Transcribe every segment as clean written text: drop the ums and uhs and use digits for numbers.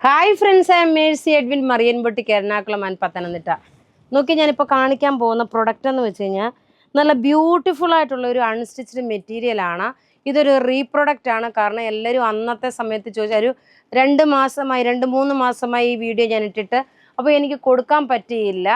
Hi friends, I am Mercy Edwin മറിയൻപൊട്ടിക്ക് Ernakulam and Pathanamthitta. നോക്കി ഞാനിപ്പോൾ കാണിക്കാൻ പോകുന്ന പ്രൊഡക്റ്റ് എന്ന് വെച്ച് കഴിഞ്ഞാൽ നല്ല ബ്യൂട്ടിഫുൾ ആയിട്ടുള്ള ഒരു അൺസ്റ്റിച്ച്ഡ് മെറ്റീരിയലാണ്. ഇതൊരു റീപ്രൊഡക്റ്റ് ആണ്. കാരണം എല്ലാവരും അന്നത്തെ സമയത്ത് ചോദിച്ചാൽ ഒരു 2-3 മാസമായി ഈ വീഡിയോ ഞാൻ ഇട്ടിട്ട്, അപ്പോൾ എനിക്ക് കൊടുക്കാൻ പറ്റിയില്ല.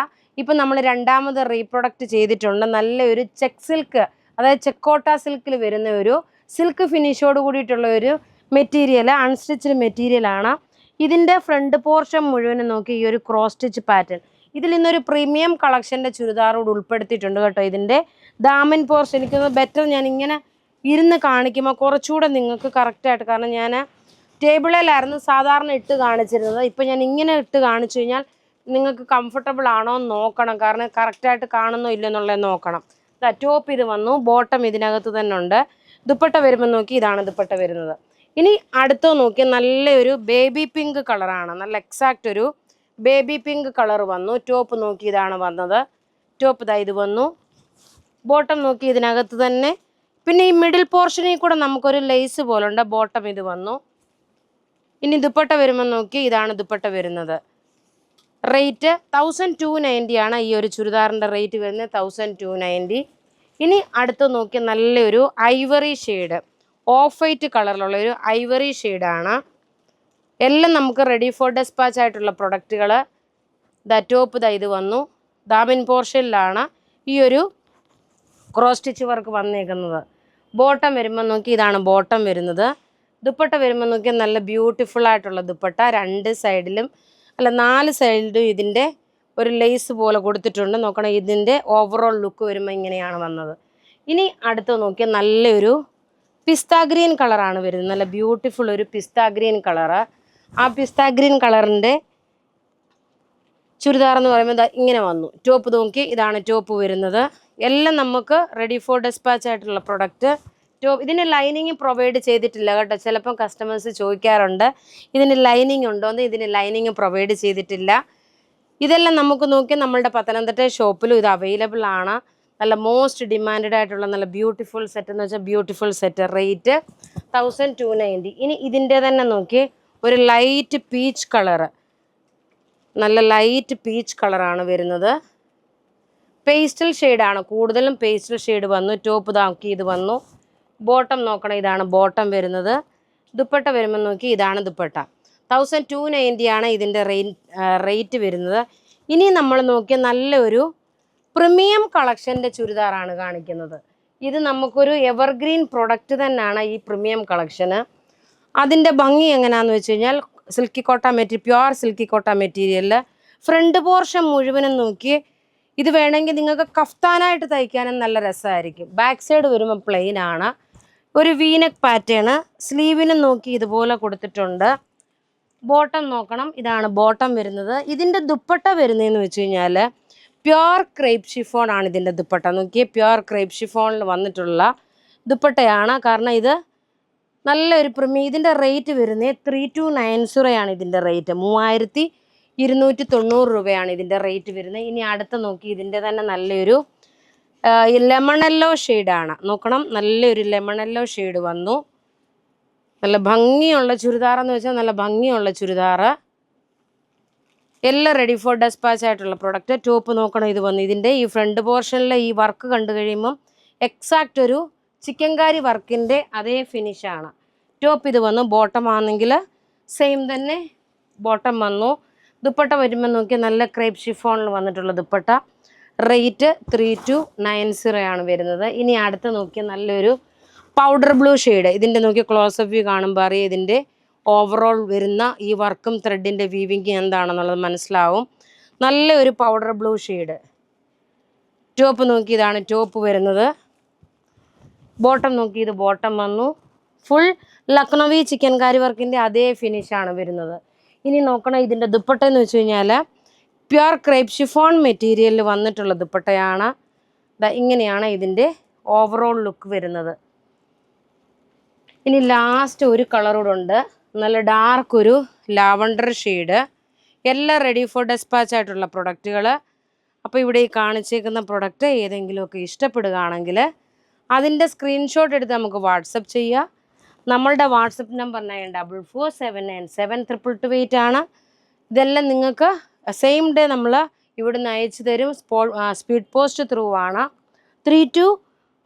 ഇപ്പം നമ്മൾ രണ്ടാമത് റീപ്രൊഡക്റ്റ് ചെയ്തിട്ടുണ്ട്. നല്ലൊരു ചെക്ക് സിൽക്ക്, അതായത് ചെക്കോട്ട സിൽക്കിൽ വരുന്ന ഒരു സിൽക്ക് ഫിനിഷോട് കൂടിയിട്ടുള്ള ഒരു മെറ്റീരിയൽ, അൺസ്റ്റിച്ച്ഡ് മെറ്റീരിയലാണ്. ഇതിൻ്റെ ഫ്രണ്ട് പോർഷൻ മുഴുവനും നോക്കി ഈ ഒരു ക്രോസ് സ്റ്റിച്ച് പാറ്റേൺ. ഇതിൽ നിന്നൊരു പ്രീമിയം കളക്ഷൻ്റെ ചുരിദാറോട് ഉൾപ്പെടുത്തിയിട്ടുണ്ട് കേട്ടോ. ഇതിൻ്റെ ദാമൻ പോർഷൻ എനിക്ക് ബെറ്റർ ഞാൻ ഇങ്ങനെ ഇരുന്ന് കാണിക്കുമ്പോൾ കുറച്ചുകൂടെ നിങ്ങൾക്ക് കറക്റ്റായിട്ട്, കാരണം ഞാൻ ടേബിളിലായിരുന്നു സാധാരണ ഇട്ട് കാണിച്ചിരുന്നത്. ഇപ്പം ഞാൻ ഇങ്ങനെ ഇട്ട് കാണിച്ചു കഴിഞ്ഞാൽ നിങ്ങൾക്ക് കംഫർട്ടബിൾ ആണോ എന്ന് നോക്കണം. കാരണം കറക്റ്റായിട്ട് കാണുന്നോ ഇല്ലെന്നുള്ളത് നോക്കണം. ടോപ്പ് ഇത് വന്നു, ബോട്ടം ഇതിനകത്ത് തന്നെ ഉണ്ട്. ദുപ്പട്ട വരുമ്പോൾ നോക്കി ഇതാണ് ദുപ്പട്ട വരുന്നത്. ഇനി അടുത്ത് നോക്കിയാൽ നല്ലൊരു ബേബി പിങ്ക് കളറാണ്. നല്ല എക്സാക്റ്റ് ഒരു ബേബി പിങ്ക് കളർ വന്നു. ടോപ്പ് നോക്കി ഇതാണ് വന്നത്. ടോപ്പ് ഇതാ ഇത് വന്നു. ബോട്ടം നോക്കി ഇതിനകത്ത് തന്നെ. പിന്നെ ഈ മിഡിൽ പോർഷനിൽ കൂടെ നമുക്കൊരു ലേസ് പോലുണ്ട്. ബോട്ടം ഇത് വന്നു. ഇനി ദുപ്പട്ട വരുമ്പോൾ നോക്കി ഇതാണ് ദുപ്പട്ട വരുന്നത്. റേറ്റ് 1290 ആണ്. ഈ ഒരു ചുരിദാറിൻ്റെ റേറ്റ് വരുന്നത് 1290. ഇനി അടുത്ത് നോക്കി നല്ലൊരു ഐവറി ഷെയ്ഡ്, ഓഫ് വൈറ്റ് കളറിലുള്ള ഒരു ഐവറി ഷെയ്ഡാണ്. എല്ലാം നമുക്ക് റെഡി ഫോർ ഡെസ്പാച്ച് ആയിട്ടുള്ള പ്രൊഡക്റ്റുകൾ. ടോപ്പ് ഇത് വന്നു. ദാമിൻ പോർഷനിലാണ് ഈ ഒരു ക്രോസ് സ്റ്റിച്ച് വർക്ക് വന്നേക്കുന്നത്. ബോട്ടം വരുമ്പോൾ നോക്കി ഇതാണ് ബോട്ടം വരുന്നത്. ദുപ്പട്ട വരുമ്പോൾ നോക്കി നല്ല ബ്യൂട്ടിഫുൾ ആയിട്ടുള്ള ദുപ്പട്ട. 4 സൈഡിലും ഇതിൻ്റെ ഒരു ലേസ് പോലെ കൊടുത്തിട്ടുണ്ട്. നോക്കണം, ഇതിൻ്റെ ഓവറോൾ ലുക്ക് വരുമ്പോൾ ഇങ്ങനെയാണ് വന്നത്. ഇനി അടുത്ത് നോക്കിയാൽ നല്ലൊരു പിസ്ത ഗ്രീൻ കളറാണ് വരുന്നത്. നല്ല ബ്യൂട്ടിഫുൾ ഒരു പിസ്ത ഗ്രീൻ കളറ്. ആ പിസ്ത ഗ്രീൻ കളറിൻ്റെ ചുരിദാർ എന്ന് പറയുമ്പോൾ ഇങ്ങനെ വന്നു. ടോപ്പ് നോക്കി ഇതാണ് ടോപ്പ് വരുന്നത്. എല്ലാം നമുക്ക് റെഡി ഫോർ ഡെസ്പാച്ച് ആയിട്ടുള്ള പ്രൊഡക്റ്റ്. ഇതിന് ലൈനിങ് പ്രൊവൈഡ് ചെയ്തിട്ടില്ല കേട്ടോ. ചിലപ്പം കസ്റ്റമേഴ്സ് ചോദിക്കാറുണ്ട് ഇതിന് ലൈനിങ് ഉണ്ടോയെന്ന്. ഇതിന് ലൈനിങ് പ്രൊവൈഡ് ചെയ്തിട്ടില്ല. ഇതെല്ലാം നമുക്ക് നോക്കി നമ്മളുടെ പത്തനംതിട്ട ഷോപ്പിലും ഇത് അവൈലബിൾ ആണ്. നല്ല മോസ്റ്റ് ഡിമാൻഡഡ് ആയിട്ടുള്ള നല്ല ബ്യൂട്ടിഫുൾ സെറ്റ് എന്ന് വെച്ചാൽ ബ്യൂട്ടിഫുൾ സെറ്റ്. റേറ്റ് 1290. ഇനി ഇതിൻ്റെ തന്നെ നോക്കി ഒരു ലൈറ്റ് പീച്ച് കളറ്, നല്ല ലൈറ്റ് പീച്ച് കളറാണ് വരുന്നത്. പേസ്റ്റൽ ഷെയ്ഡാണ് കൂടുതലും. പേസ്റ്റൽ ഷെയ്ഡ് വന്നു. ടോപ്പ് നോക്കി ഇത് വന്നു. ബോട്ടം നോക്കണം, ഇതാണ് ബോട്ടം വരുന്നത്. ദുപ്പട്ട വരുമ്പോൾ നോക്കി ഇതാണ് ദുപ്പട്ട. 1290 ആണ് ഇതിൻ്റെ റേറ്റ് വരുന്നത്. ഇനി നമ്മൾ നോക്കിയ നല്ലൊരു പ്രീമിയം കളക്ഷൻ്റെ ചുരിദാറാണ് കാണിക്കുന്നത്. ഇത് നമുക്കൊരു എവർഗ്രീൻ പ്രൊഡക്റ്റ് തന്നെയാണ് ഈ പ്രീമിയം കളക്ഷന്. അതിൻ്റെ ഭംഗി എങ്ങനെയാണെന്ന് വെച്ച് കഴിഞ്ഞാൽ സിൽക്കി കോട്ട പ്യുവർ സിൽക്കി കോട്ട മെറ്റീരിയലിൽ ഫ്രണ്ട് പോർഷൻ മുഴുവനും നോക്കി ഇത് വേണമെങ്കിൽ നിങ്ങൾക്ക് കഫ്താനായിട്ട് തയ്ക്കാനും നല്ല രസമായിരിക്കും. ബാക്ക് സൈഡ് വരുമ്പോൾ പ്ലെയിൻ ആണ്. ഒരു വീനെക്ക് പാറ്റേൺ. സ്ലീവിനും നോക്കി ഇതുപോലെ കൊടുത്തിട്ടുണ്ട്. ബോട്ടം നോക്കണം, ഇതാണ് ബോട്ടം വരുന്നത്. ഇതിൻ്റെ ദുപ്പട്ട വരുന്നതെന്ന് വെച്ച് കഴിഞ്ഞാൽ പ്യുവർ ക്രേപ്പ് ഷിഫോൺ ആണ് ഇതിൻ്റെ ദുപ്പട്ട. നോക്കിയേ, പ്യുവർ ക്രേപ്പ് ഷിഫോണിൽ വന്നിട്ടുള്ള ദുപ്പട്ടയാണ്. കാരണം ഇത് നല്ലൊരു ഇതിൻ്റെ റേറ്റ് വരുന്നത് 3290 ആണ് ഇതിൻ്റെ റേറ്റ്. 3290 രൂപയാണ് ഇതിൻ്റെ റേറ്റ് വരുന്നത്. ഇനി അടുത്ത് നോക്കി ഇതിൻ്റെ തന്നെ നല്ലൊരു ലെമൺ യെല്ലോ ഷെയ്ഡാണ്. നോക്കണം, നല്ലൊരു ലെമൺ യെല്ലോ ഷെയ്ഡ് വന്നു. നല്ല ഭംഗിയുള്ള ചുരിദാറെന്ന് വെച്ചാൽ നല്ല ഭംഗിയുള്ള ചുരിദാറ്. എല്ലാം റെഡി ഫോർ ഡെസ്പാച്ച് ആയിട്ടുള്ള പ്രൊഡക്റ്റ്. ടോപ്പ് നോക്കണം, ഇത് വന്നു. ഇതിൻ്റെ ഈ ഫ്രണ്ട് പോർഷനിലെ ഈ വർക്ക് കണ്ടു കഴിയുമ്പം എക്സാക്റ്റ് ഒരു ചിക്കൻകാരി വർക്കിൻ്റെ അതേ ഫിനിഷാണ്. ടോപ്പ് ഇത് വന്നു. ബോട്ടം ആണെങ്കിൽ സെയിം തന്നെ ബോട്ടം വന്നു. ദുപ്പട്ട വരുമ്പോൾ നോക്കി നല്ല ക്രേപ്പ് ഷിഫോണിൽ വന്നിട്ടുള്ള ദുപ്പട്ട. റേറ്റ് 3290 ആണ് വരുന്നത്. ഇനി അടുത്ത് നോക്കിയാൽ നല്ലൊരു പൗഡർ ബ്ലൂ ഷെയ്ഡ്. ഇതിൻ്റെ നോക്കി ക്ലോസപ്പ് വ്യൂ കാണുമ്പോൾ അറിയാം ഇതിൻ്റെ ഓവറോൾ വരുന്ന ഈ വർക്കും ത്രെഡിൻ്റെ വീവിങ് എന്താണെന്നുള്ളത് മനസ്സിലാവും. നല്ലൊരു പൗഡർ ബ്ലൂ ഷെയ്ഡ്. ടോപ്പ് നോക്കി ഇതാണ് ടോപ്പ് വരുന്നത്. ബോട്ടം നോക്കി ഇത് ബോട്ടം വന്നു. ഫുൾ ലക്നവി ചിക്കൻകാരി വർക്കിൻ്റെ അതേ ഫിനിഷാണ് വരുന്നത്. ഇനി നോക്കണം, ഇതിൻ്റെ ദുപ്പട്ട എന്ന് വെച്ച് കഴിഞ്ഞാൽ പ്യുവർ ക്രേപ്പ് ഷിഫോൺ മെറ്റീരിയലിൽ വന്നിട്ടുള്ള ദുപ്പട്ടയാണ്. ഇങ്ങനെയാണ് ഇതിൻ്റെ ഓവറോൾ ലുക്ക് വരുന്നത്. ഇനി ലാസ്റ്റ് ഒരു കളറൂടുണ്ട്, നല്ല ഡാർക്ക് ഒരു ലാവണ്ടർ ഷെയ്ഡ്. എല്ലാം റെഡി ഫോർ ഡെസ്പാച്ച് ആയിട്ടുള്ള പ്രൊഡക്റ്റുകൾ. അപ്പോൾ ഇവിടെ ഈ കാണിച്ചേക്കുന്ന പ്രൊഡക്റ്റ് ഏതെങ്കിലുമൊക്കെ ഇഷ്ടപ്പെടുകയാണെങ്കിൽ അതിൻ്റെ സ്ക്രീൻഷോട്ട് എടുത്ത് നമുക്ക് വാട്സപ്പ് ചെയ്യുക. നമ്മളുടെ വാട്സപ്പ് നമ്പർ 9447972228 ആണ്. ഇതെല്ലാം നിങ്ങൾക്ക് സെയിം ഡേ നമ്മൾ ഇവിടുന്ന് അയച്ചു തരും. സ്പീഡ് പോസ്റ്റ് ത്രൂ ആണ്. 3 to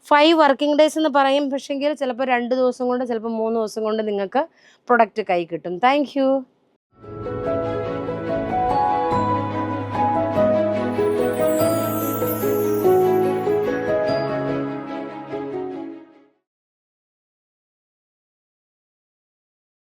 5 വർക്കിംഗ് ഡേയ്സ് എന്ന് പറയും. പക്ഷേങ്കിൽ ചിലപ്പോൾ 2 ദിവസം കൊണ്ട് ചിലപ്പോൾ 3 ദിവസം കൊണ്ട് നിങ്ങൾക്ക് പ്രൊഡക്റ്റ് കൈ കിട്ടും. താങ്ക്